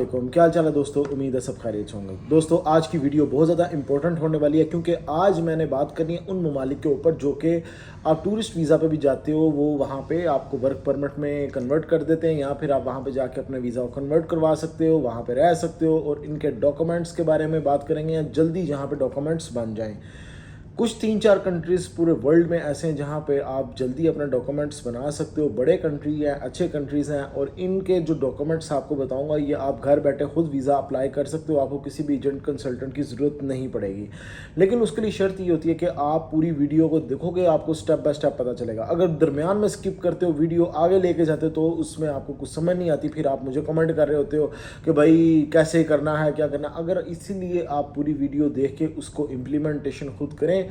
क्या हाल चाल है दोस्तों। उम्मीद है सब खैरियत होंगे। दोस्तों आज की वीडियो बहुत ज़्यादा इंपॉर्टेंट होने वाली है क्योंकि आज मैंने बात करनी है उन ममालिक के ऊपर जो कि आप टूरिस्ट वीज़ा पे भी जाते हो, वो वहाँ पे आपको वर्क परमिट में कन्वर्ट कर देते हैं या फिर आप वहाँ पे जाके अपने वीज़ा को कन्वर्ट करवा सकते हो, वहाँ पे रह सकते हो। और इनके डॉक्यूमेंट्स के बारे में बात करेंगे या जल्दी जहाँ पर डॉक्यूमेंट्स बन जाएँ। कुछ 3-4 कंट्रीज़ पूरे वर्ल्ड में ऐसे हैं जहाँ पे आप जल्दी अपने डॉक्यूमेंट्स बना सकते हो। बड़े कंट्री हैं, अच्छे कंट्रीज़ हैं और इनके जो डॉक्यूमेंट्स आपको बताऊंगा ये आप घर बैठे खुद वीज़ा अप्लाई कर सकते हो। आपको किसी भी एजेंट कंसल्टेंट की ज़रूरत नहीं पड़ेगी। लेकिन उसके लिए शर्त ये होती है कि आप पूरी वीडियो को देखोगे, आपको स्टेप बाय स्टेप पता चलेगा। अगर दरमियान में स्किप करते हो, वीडियो आगे लेके जाते हो तो उसमें आपको कुछ समझ नहीं आती, फिर आप मुझे कमेंट कर रहे होते हो कि भाई कैसे करना है, क्या करना। अगर इसीलिए आप पूरी वीडियो देख के उसको इम्प्लीमेंटेशन खुद करें,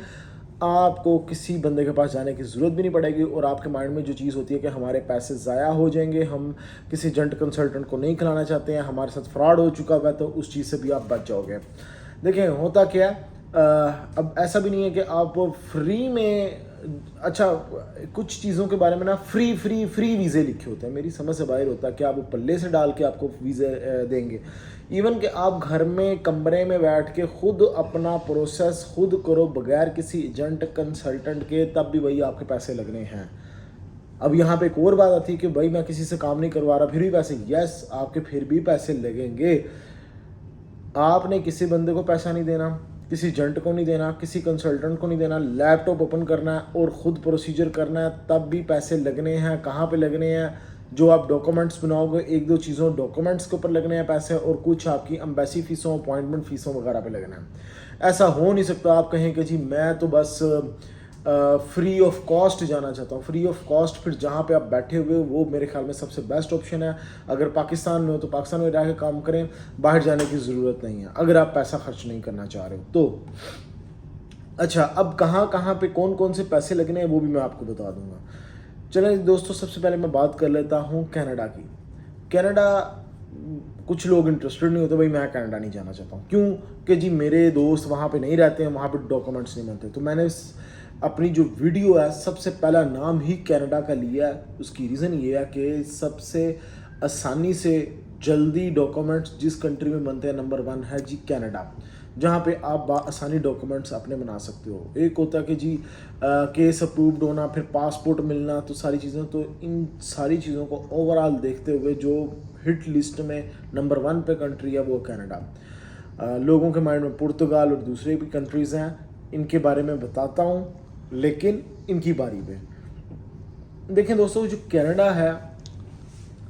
आपको किसी बंदे के पास जाने की ज़रूरत भी नहीं पड़ेगी। और आपके माइंड में जो चीज़ होती है कि हमारे पैसे ज़ाया हो जाएंगे, हम किसी एजेंट कंसल्टेंट को नहीं खिलाना चाहते हैं, हमारे साथ फ्रॉड हो चुका हुआ है, तो उस चीज़ से भी आप बच जाओगे। देखिए होता क्या है, अब ऐसा भी नहीं है कि आप फ्री में, अच्छा कुछ चीज़ों के बारे में ना फ्री वीज़े लिखे होते हैं। मेरी समझ से बाहर होता है कि आप वो पल्ले से डाल के आपको वीज़े देंगे। इवन कि आप घर में कमरे में बैठ के खुद अपना प्रोसेस खुद करो बगैर किसी एजेंट कंसल्टेंट के, तब भी वही आपके पैसे लगने हैं। अब यहाँ पे एक और बात आती है कि भाई मैं किसी से काम नहीं करवा रहा फिर भी पैसे, यस आपके फिर भी पैसे लगेंगे। आपने किसी बंदे को पैसा नहीं देना, किसी एजेंट को नहीं देना, किसी कंसल्टेंट को नहीं देना, लैपटॉप ओपन करना है और ख़ुद प्रोसीजर करना है, तब भी पैसे लगने हैं। कहाँ पे लगने हैं? जो आप डॉक्यूमेंट्स बनाओगे, 1-2 चीज़ों डॉक्यूमेंट्स के ऊपर लगने हैं पैसे, और कुछ आपकी एम्बेसी फ़ीसों, अपॉइंटमेंट फ़ीसों वगैरह पे लगना है। ऐसा हो नहीं सकता आप कहें कि जी मैं तो बस फ्री ऑफ कॉस्ट जाना चाहता हूँ। फ्री ऑफ कॉस्ट फिर जहाँ पे आप बैठे हुए हो वो मेरे ख्याल में सबसे बेस्ट ऑप्शन है। अगर पाकिस्तान में हो तो पाकिस्तान में रह के काम करें, बाहर जाने की ज़रूरत नहीं है अगर आप पैसा खर्च नहीं करना चाह रहे हो तो। अच्छा, अब कहाँ कहाँ पे कौन कौन से पैसे लगने हैं वो भी मैं आपको बता दूंगा। चलें दोस्तों, सबसे पहले मैं बात कर लेता हूँ कनाडा की। कनाडा कुछ लोग इंटरेस्टेड नहीं होते, भाई मैं कनाडा नहीं जाना चाहता हूँ। क्यों? कि जी मेरे दोस्त वहाँ पे नहीं रहते हैं, वहाँ पे डॉक्यूमेंट्स नहीं बनते। तो मैंने अपनी जो वीडियो है सबसे पहला नाम ही कनाडा का लिया है। उसकी रीज़न ये है कि सबसे आसानी से जल्दी डॉक्यूमेंट्स जिस कंट्री में बनते हैं नंबर 1 है जी कनाडा, जहाँ पे आप आसानी डॉक्यूमेंट्स अपने बना सकते हो। एक होता है कि जी केस अप्रूव्ड होना, फिर पासपोर्ट मिलना, तो सारी चीज़ें, तो इन सारी चीज़ों को ओवरऑल देखते हुए जो हिट लिस्ट में नंबर 1 पे कंट्री है वो कनाडा। लोगों के माइंड में पुर्तगाल और दूसरे भी कंट्रीज़ हैं, इनके बारे में बताता हूँ लेकिन इनकी बारी पे। देखें दोस्तों, जो कनाडा है,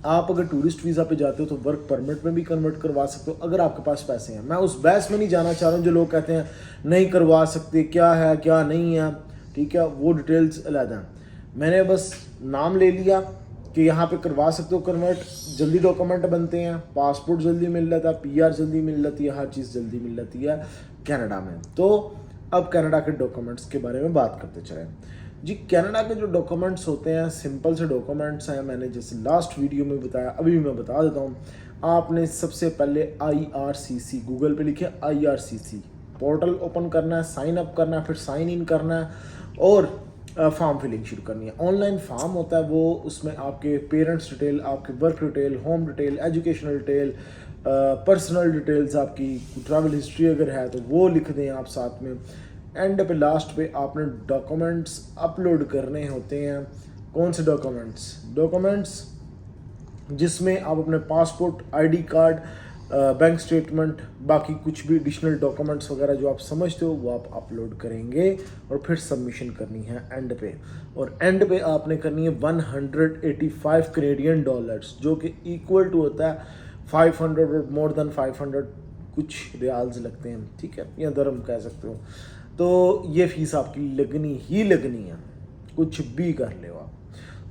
आप अगर टूरिस्ट वीज़ा पे जाते हो तो वर्क परमिट में भी कन्वर्ट करवा सकते हो अगर आपके पास पैसे हैं। मैं उस बहस में नहीं जाना चाह रहा हूँ जो लोग कहते हैं नहीं करवा सकते, क्या है क्या नहीं है, ठीक है, वो डिटेल्स अलग हैं। मैंने बस नाम ले लिया कि यहाँ पे करवा सकते हो कन्वर्ट, जल्दी डॉक्यूमेंट बनते हैं, पासपोर्ट जल्दी मिल जाता है, PR जल्दी मिल जाती है, हर चीज़ जल्दी मिल जाती है कनाडा में। तो अब कनाडा के डॉक्यूमेंट्स के बारे में बात करते चलें जी। कनाडा के जो डॉक्यूमेंट्स होते हैं सिंपल से डॉक्यूमेंट्स हैं। मैंने जैसे लास्ट वीडियो में बताया, अभी भी मैं बता देता हूँ। आपने सबसे पहले IRCC गूगल पे लिखे, IRCC पोर्टल ओपन करना है, साइन अप करना है, फिर साइन इन करना है और फॉर्म फिलिंग शुरू करनी है। ऑनलाइन फॉर्म होता है वो, उसमें आपके पेरेंट्स डिटेल, आपके work detail, home detail, educational detail, personal details, आपकी ट्रैवल हिस्ट्री अगर है तो वो लिख दें आप साथ में। एंड पे लास्ट पे आपने डॉक्यूमेंट्स अपलोड करने होते हैं। कौन से डॉक्यूमेंट्स जिसमें आप अपने passport, ID card, bank statement, बाकी कुछ भी एडिशनल डॉक्यूमेंट्स वगैरह जो आप समझते हो वो आप अपलोड करेंगे और फिर सबमिशन करनी है एंड पे। और एंड पे आपने करनी है 185 कनेडियन डॉलर्स, जो कि इक्वल टू होता है 500 और मोर देन 500 कुछ रियाल्स लगते हैं, ठीक है, या दरम कह सकते हो। तो ये फीस आपकी लगनी ही लगनी है, कुछ भी कर ले आप,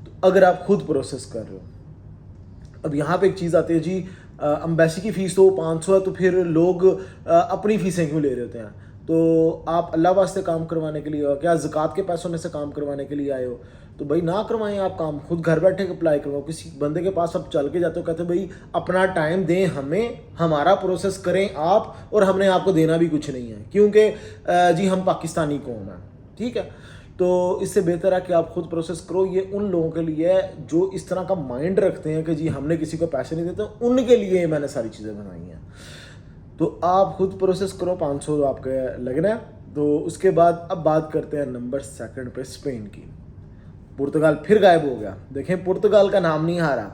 तो अगर आप खुद प्रोसेस कर रहे हो। अब यहाँ पे एक चीज़ आती है जी, एम्बेसी की फ़ीस तो 500 है, तो फिर लोग अपनी फ़ीसें क्यों ले रहे होते हैं? तो आप अल्लाह वास्ते काम करवाने के लिए हो क्या? ज़कात के पैसों में से काम करवाने के लिए आए हो? तो भाई ना करवाएं आप काम, खुद घर बैठे अप्लाई करवाओ। किसी बंदे के पास आप चल के जाते हो, कहते हो भाई अपना टाइम दें हमें, हमारा प्रोसेस करें आप, और हमने आपको देना भी कुछ नहीं है क्योंकि जी हम पाकिस्तानी कौम हैं, ठीक है। तो इससे बेहतर है कि आप खुद प्रोसेस करो। ये उन लोगों के लिए है जो इस तरह का माइंड रखते हैं कि जी हमने किसी को पैसे नहीं देते, उनके लिए मैंने सारी चीज़ें बनाई हैं। तो आप खुद प्रोसेस करो, 500 आपके लगना है। तो उसके बाद अब बात करते हैं नंबर 2 पे स्पेन की। पुर्तगाल फिर गायब हो गया, देखें पुर्तगाल का नाम नहीं आ रहा।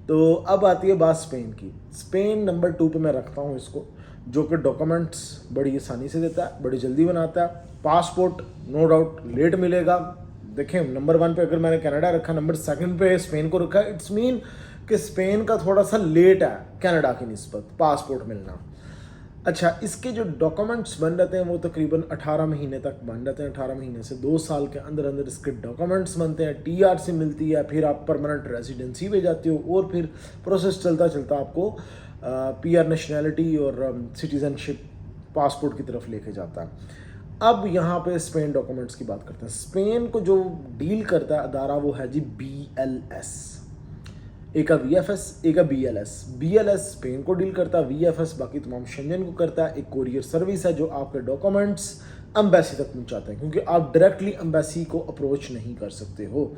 तो अब आती है बात स्पेन की। स्पेन नंबर 2 पे मैं रखता हूँ इसको, जो कि डॉक्यूमेंट्स बड़ी आसानी से देता है, बड़ी जल्दी बनाता है। पासपोर्ट नो डाउट लेट मिलेगा। देखें नंबर 1 पे अगर मैंने कनाडा रखा, नंबर 2 पे स्पेन को रखा, इट्स मीन कि स्पेन का थोड़ा सा लेट है कनाडा की निस्बत पासपोर्ट मिलना। अच्छा, इसके जो डॉक्यूमेंट्स बन जाते हैं वो तकरीबन 18 महीने तक बन जाते हैं। 18 महीने से 2 साल के अंदर अंदर इसके डॉक्यूमेंट्स बनते हैं, TRC मिलती है, फिर आप परमानेंट रेजिडेंसी पे जाते हो और फिर प्रोसेस चलता चलता आपको PR नेशनैलिटी और सिटीज़नशिप पासपोर्ट की तरफ लेके जाता है। अब यहाँ पे स्पेन डॉक्यूमेंट्स की बात करते हैं। स्पेन को जो डील करता है अदारा वो है जी BLS। एक का VFS, एक का BLS। BLS स्पेन को डील करता है, VFS बाकी तमाम शेंजन को करता है। एक कोरियर सर्विस है जो आपके डॉक्यूमेंट्स एम्बेसी तक पहुंचाते हैं, क्योंकि आप डायरेक्टली एम्बेसी को अप्रोच नहीं कर सकते हो।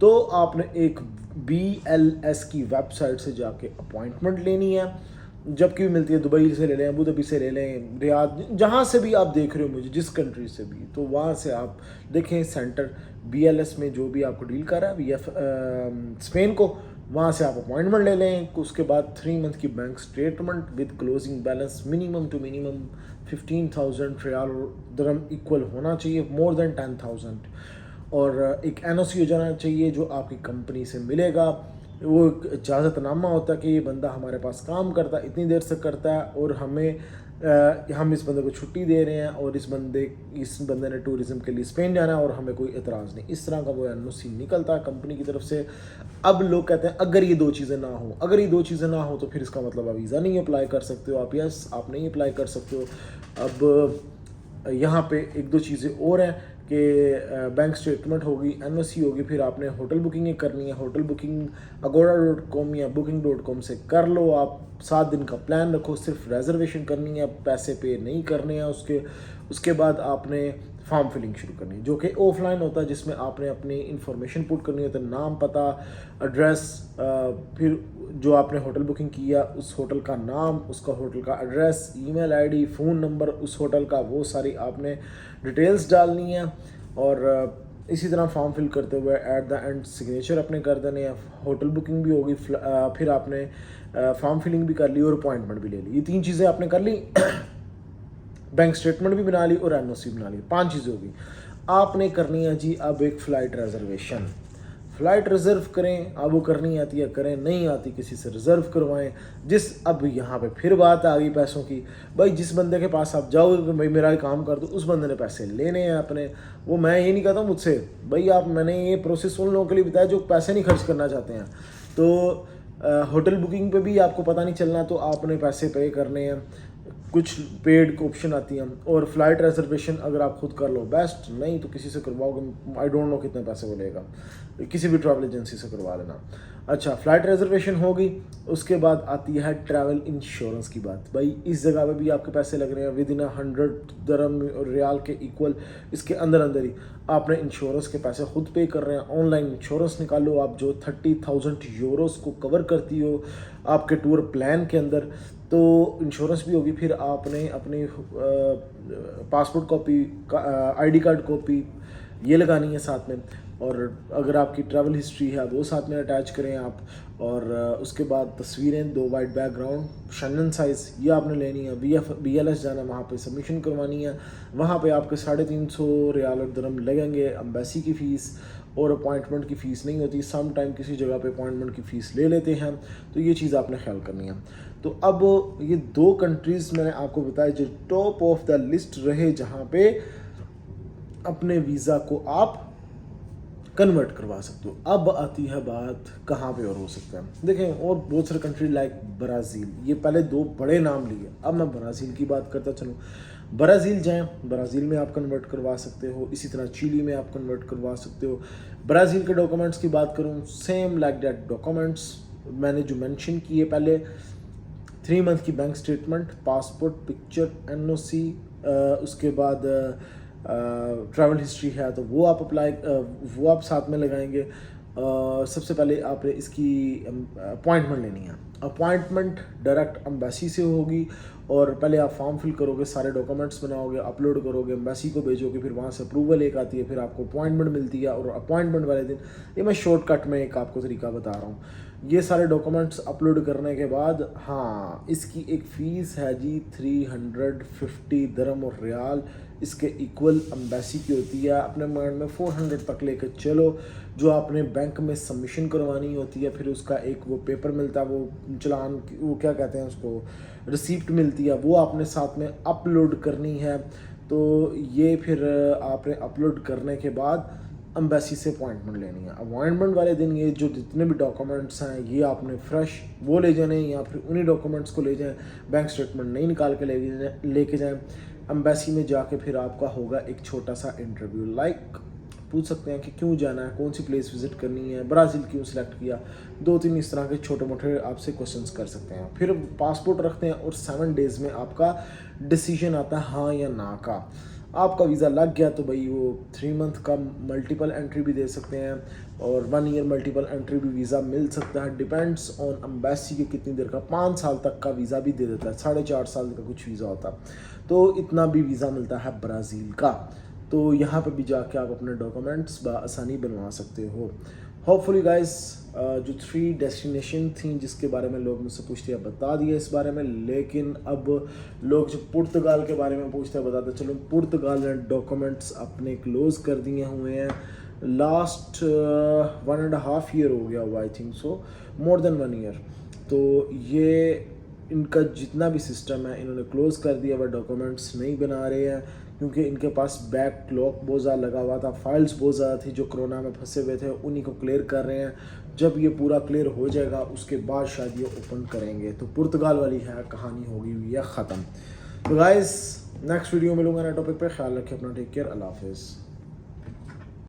तो आपने एक BLS की वेबसाइट से जाके अपॉइंटमेंट लेनी है, जबकि भी मिलती है। दुबई से ले लें, अबू धाबी से ले लें, रियाद, जहाँ से भी आप देख रहे हो मुझे, जिस कंट्री से भी, तो वहाँ से आप देखें सेंटर BLS में जो भी आपको डील कर रहा है स्पेन को, वहाँ से आप अपॉइंटमेंट ले लें। उसके बाद 3 मंथ की bank statement with closing balance minimum to minimum 15,000 रियाल दरम इक्वल होना चाहिए, मोर देन 10,000। और एक NOC हो जाना चाहिए जो आपकी कंपनी से मिलेगा। वो इजाज़तनामा होता है कि ये बंदा हमारे पास काम करता है, इतनी देर से करता है और हम इस बंदे को छुट्टी दे रहे हैं और इस बंदे ने टूरिज़म के लिए स्पेन जाना है और हमें कोई एतराज़ नहीं। इस तरह का वो NOC निकलता है कंपनी की तरफ से। अब लोग कहते हैं अगर ये 2 चीज़ें ना हो, अगर ये 2 चीज़ें ना हो तो फिर इसका मतलब आप वीज़ा नहीं अप्लाई कर सकते हो, आप नहीं अप्लाई कर सकते हो। अब यहाँ पे 1-2 चीज़ें और हैं कि बैंक स्टेटमेंट होगी, NOC होगी, फिर आपने होटल बुकिंग करनी है। होटल बुकिंग agoda.com या booking.com से कर लो। आप 7 दिन का प्लान रखो, सिर्फ रिजर्वेशन करनी है, पैसे पे नहीं करने हैं। उसके बाद आपने फॉर्म फिलिंग शुरू करनी है, जो कि ऑफलाइन होता है, जिसमें आपने अपनी इन्फॉर्मेशन पुट करनी होती है, नाम, पता, एड्रेस, फिर जो आपने होटल बुकिंग किया उस होटल का नाम, उसका होटल का address, email ID, phone number उस होटल का, वो सारी आपने डिटेल्स डालनी है। और इसी तरह फॉर्म फिल करते हुए एट द एंड सिग्नेचर अपने कर देने हैं। होटल बुकिंग भी होगी, फिर आपने फॉर्म फिलिंग भी कर ली और अपॉइंटमेंट भी ले ली। ये 3 चीज़ें आपने कर ली। बैंक स्टेटमेंट भी बना ली और NOC बना ली, 5 चीज़ें होगी। आपने करनी है जी अब एक फ़्लाइट रिजर्वेशन। फ़्लाइट रिज़र्व करें, अब वो करनी आती है करें, नहीं आती किसी से रिज़र्व करवाएं। अब यहाँ पे फिर बात आ गई पैसों की। भाई जिस बंदे के पास आप जाओगे कि भाई मेरा ये काम कर दो, उस बंदे ने पैसे लेने हैं अपने। वो मैं ये नहीं कहता मुझसे, भाई मैंने ये प्रोसेस उन लोगों के लिए बताया जो पैसे नहीं खर्च करना चाहते हैं। तो होटल बुकिंग पे भी आपको पता नहीं चलना, तो आपने पैसे पे करने हैं। कुछ पेड ऑप्शन आती हैं। और फ्लाइट रिजर्वेशन अगर आप खुद कर लो बेस्ट, नहीं तो किसी से करवाओगे, आई डोंट नो कितने पैसे बोलेगा, किसी भी ट्रैवल एजेंसी से करवा लेना। अच्छा, फ़्लाइट रिजर्वेशन होगी। उसके बाद आती है ट्रैवल इंश्योरेंस की बात। भाई इस जगह पे भी आपके पैसे लग रहे हैं विद इन 100 दरम रियाल के इक्वल, इसके अंदर अंदर ही आपने इंश्योरेंस के पैसे खुद पे कर रहे हैं। ऑनलाइन इंश्योरेंस निकालो आप, जो 30,000 यूरोस को कवर करती हो आपके टूर प्लान के अंदर, तो इंश्योरेंस भी होगी। फिर आपने अपनी passport copy, ID card copy ये लगानी है साथ में। और अगर आपकी ट्रैवल हिस्ट्री है वो साथ में अटैच करें आप। और उसके बाद तस्वीरें 2 वाइट बैकग्राउंड शेंगन साइज़ ये आपने लेनी है। BLS जाना, वहाँ पे सबमिशन करवानी है। वहाँ पे आपके 350 रियाल और दरम लगेंगे एम्बेसी की फ़ीस, और अपॉइंटमेंट की फ़ीस नहीं होती। सम टाइम किसी जगह पे अपॉइंटमेंट की फ़ीस ले लेते हैं, तो ये चीज़ आपने ख्याल करनी है। तो अब ये 2 कंट्रीज़ मैंने आपको बताया जो टॉप ऑफ द लिस्ट रहे, जहाँ पे अपने वीज़ा को आप कन्वर्ट करवा सकते हो। अब आती है बात कहाँ पे और हो सकता है। देखें और बहुत सारे कंट्री लाइक ब्राज़ील, ये पहले 2 बड़े नाम लिए, अब मैं ब्राज़ील की बात करता चलूँ। ब्राज़ील जाएं, ब्राज़ील में आप कन्वर्ट करवा सकते हो। इसी तरह चिली में आप कन्वर्ट करवा सकते हो। ब्राज़ील के डॉक्यूमेंट्स की बात करूँ, सेम लाइक दैट डॉक्यूमेंट्स मैंने जो मेंशन किए पहले, 3 मंथ की bank statement, passport picture, NOC, उसके बाद ट्रैवल हिस्ट्री है तो वो आप वो आप साथ में लगाएंगे। सबसे पहले आपने इसकी अपॉइंटमेंट लेनी है। अपॉइंटमेंट डायरेक्ट एम्बेसी से होगी और पहले आप फॉर्म फिल करोगे, सारे डॉक्यूमेंट्स बनाओगे, अपलोड करोगे, एम्बेसी को भेजोगे, फिर वहाँ से अप्रूवल एक आती है, फिर आपको अपॉइंटमेंट मिलती है। और अपॉइंटमेंट वाले दिन, ये मैं शॉर्टकट में एक आपको तरीका बता रहा हूँ, ये सारे डॉक्यूमेंट्स अपलोड करने के बाद हाँ इसकी एक फ़ीस है जी 350 दिरहम और रियाल, इसके इक्वल एम्बेसी की होती है। अपने माइंड में 400 तक लेकर चलो। जो आपने बैंक में सबमिशन करवानी होती है, फिर उसका एक वो पेपर मिलता है, वो चलान, वो क्या कहते हैं उसको, रिसीप्ट मिलती है, वो आपने साथ में अपलोड करनी है। तो ये फिर आपने अपलोड करने के बाद एम्बेसी से अपॉइंटमेंट लेनी है। अपॉइंटमेंट वाले दिन ये जो जितने भी डॉक्यूमेंट्स हैं ये आपने फ्रेश वो ले जाने, या फिर उन्हीं डॉक्यूमेंट्स को ले जाएं, बैंक स्टेटमेंट नहीं निकाल के लेके जाएं। एम्बेसी में जाके फिर आपका होगा एक छोटा सा इंटरव्यू। पूछ सकते हैं कि क्यों जाना है, कौन सी प्लेस विजिट करनी है, ब्राज़ील क्यों सिलेक्ट किया, 2-3 इस तरह के छोटे मोटे आपसे क्वेश्चंस कर सकते हैं। फिर पासपोर्ट रखते हैं और 7 डेज़ में आपका डिसीजन आता है हाँ या ना का। आपका वीज़ा लग गया तो भाई वो 3 मंथ का मल्टीपल एंट्री भी दे सकते हैं और 1 ईयर मल्टीपल एंट्री भी वीज़ा मिल सकता है। डिपेंड्स ऑन एम्बेसी के कितनी देर का, 5 साल तक का वीज़ा भी दे देता है, 4.5 साल का कुछ वीज़ा होता है, तो इतना भी वीज़ा मिलता है ब्राज़ील का। तो यहाँ पर भी जाके आप अपने डॉक्यूमेंट्स बआसानी बनवा सकते हो। होपफुली गाइस जो 3 डेस्टिनेशन थी जिसके बारे में लोग मुझसे पूछते हैं बता दिए इस बारे में, लेकिन अब लोग जो पुर्तगाल के बारे में पूछते हैं बताते चलो। पुर्तगाल ने डॉक्यूमेंट्स अपने क्लोज़ कर दिए हुए हैं। लास्ट 1.5 ईयर हो गया हुआ, I think so, more than 1 year. तो ये इनका जितना भी सिस्टम है इन्होंने क्लोज़ कर दिया, वह डॉक्यूमेंट्स नहीं बना रहे हैं क्योंकि इनके पास बैकलॉग बहुत ज़्यादा लगा हुआ था, फाइल्स बहुत ज़्यादा थी जो कोरोना में फंसे हुए थे, उन्हीं को क्लियर कर रहे हैं। जब ये पूरा क्लियर हो जाएगा उसके बाद शायद ये ओपन करेंगे, तो पुर्तगाल वाली है कहानी होगी हुई है ख़त्म। तो गाइस नेक्स्ट वीडियो मिलूंगा नए टॉपिक पे, ख्याल रखिए अपना, टेक केयर, अल्लाह हाफिज़।